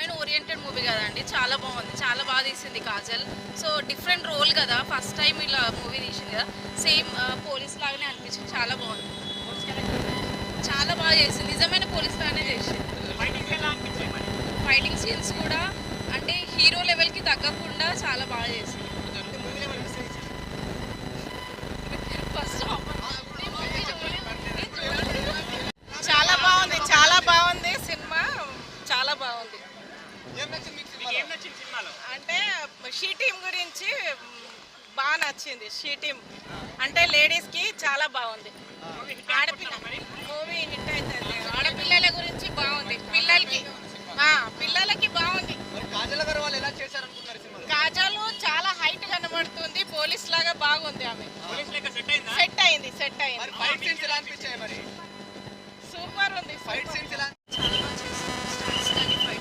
Women oriented movie కదండి, చాలా బాగుంది, చాలా బాగా తీసింది కాజల్. సో డిఫరెంట్ రోల్ కదా, ఫస్ట్ టైం ఇలా మూవీ తీసింది కదా, సేమ్ పోలీస్ లాగానే అనిపించింది, చాలా బాగుంది. చాలా బాగా చేసింది, నిజమైన పోలీస్ లాగానే చేసింది. ఫైటింగ్ సీన్స్ కూడా అంటే హీరో లెవెల్కి తగ్గకుండా చాలా బాగా చేసింది. ఫస్ట్ చాలా బాగుంది, చాలా బాగుంది సినిమా, చాలా బాగుంది. అంటే షీ టీమ్ గురించి బాగా నచ్చింది. షీ టీమ్ అంటే లేడీస్కి చాలా బాగుంది. ఆడపిల్ల మూవీ హిట్ అవుతుంది. ఆడపిల్లల గురించి బాగుంది,